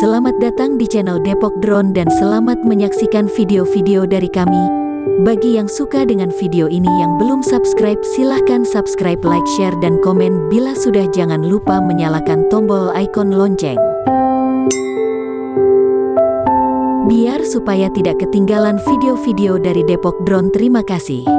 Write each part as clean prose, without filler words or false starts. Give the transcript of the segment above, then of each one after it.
Selamat datang di channel Depok Drone dan selamat menyaksikan video-video dari kami. Bagi yang suka dengan video ini yang belum subscribe, silahkan subscribe, like, share, dan komen. Bila sudah, jangan lupa menyalakan tombol ikon lonceng. Biar supaya tidak ketinggalan video-video dari Depok Drone. Terima kasih.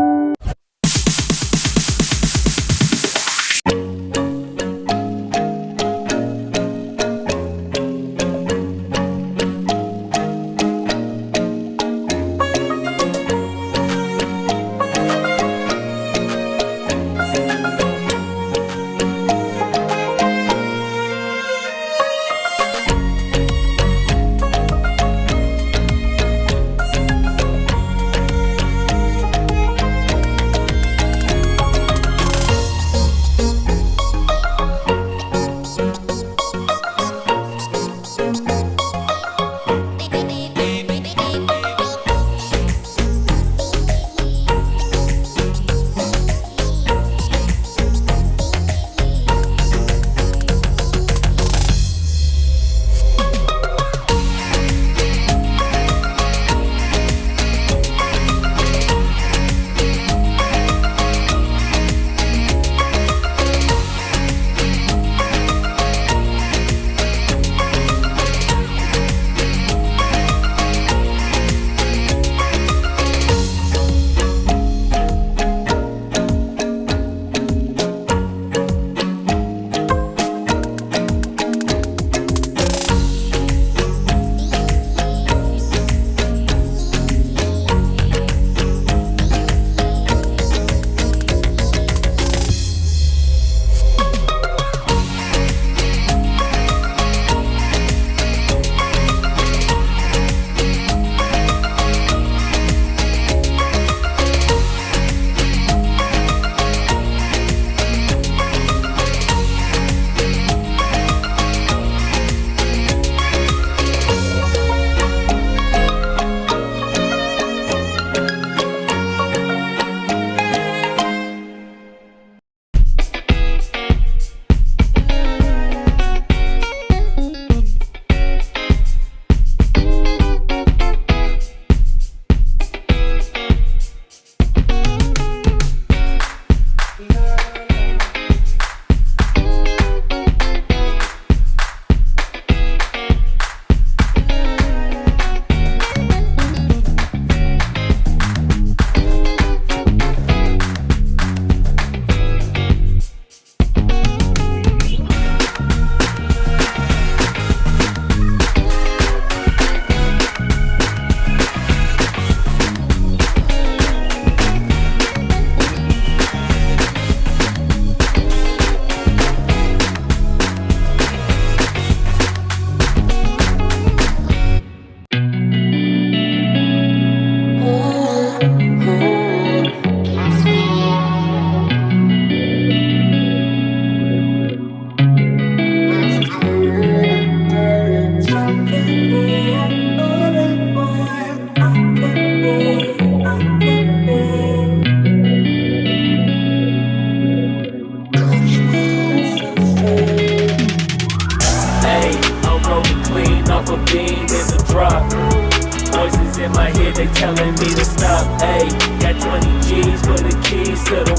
They telling me to stop, ayy. Got 20 G's for the keys to the.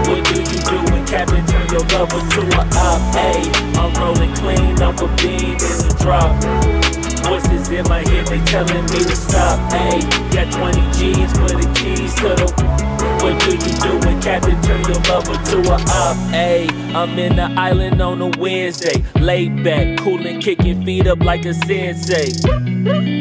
What do you do when Captain turn your lover to a op, ayy? I'm rolling clean off a beam in the drop. Voices in my head, they telling me to stop, ayy. Got 20 G's for the keys to the. What do you do when Captain turn your lover to a op, ayy? I'm in the island on a Wednesday, laid back, coolin', kicking feet up like a sensei.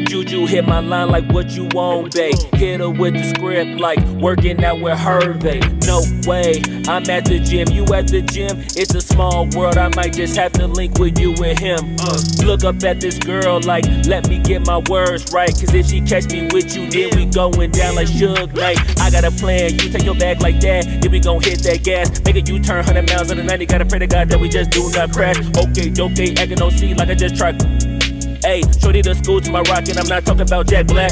Juju hit my line like what you want, babe. Hit her with the script like working out with Hervey. No way, I'm at the gym, you at the gym. It's a small world, I might just have to link with you and him. Look up at this girl like, let me get my words right. Cause if she catch me with you, then we going down like Suge Knight. I got a plan, you take your bag like that, then we gon' hit that gas. Make a U-turn 100 miles on the 90, gotta pray to God that we just do not crash. Okay, acting no C like I just tried. Ayy, shorty the school to my rock and I'm not talking about Jack Black.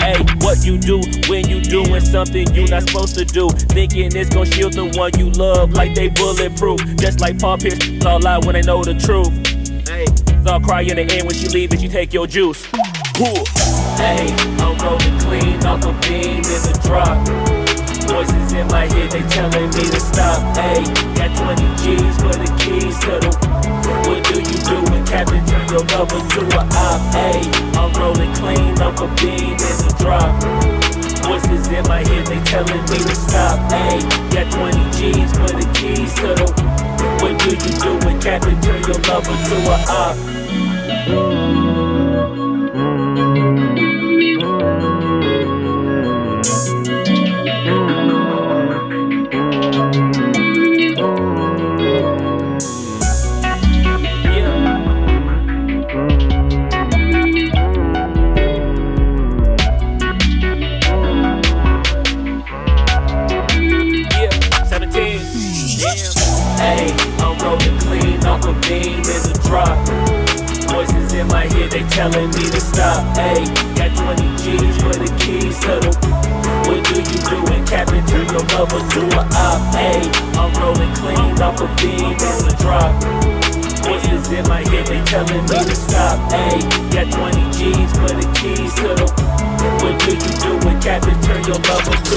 Ayy, what you do when you doing something you not supposed to do? Thinking it's gon' shield the one you love like they bulletproof. Just like Paul Pierce, all out when they know the truth. Ayy, all cry in the end when she leave and she take your juice. Hey, I'm rolling clean off a beam in the drop. Voices in my head, they telling me to stop. Hey, got 20 G's for the keys to the. What do you do when Captain turn your lover to a op? Hey, I'm rolling clean off a beam in the drop. Voices in my head, they telling me to stop. Hey, got 20 G's for the keys to the. What do you do when Captain turn your lover to a op? Hey, I'm rolling clean off a beam in the drop. Voices in my head, they telling me to stop. Hey, got 20 G's for the keys to the. What do you do when Captain turn your lover to a op? Hey, I'm rolling clean off a beam in the drop. Voices in my head, they telling me to stop. Hey, got 20 G's for the keys to the. What do you do when Captain turn your lover to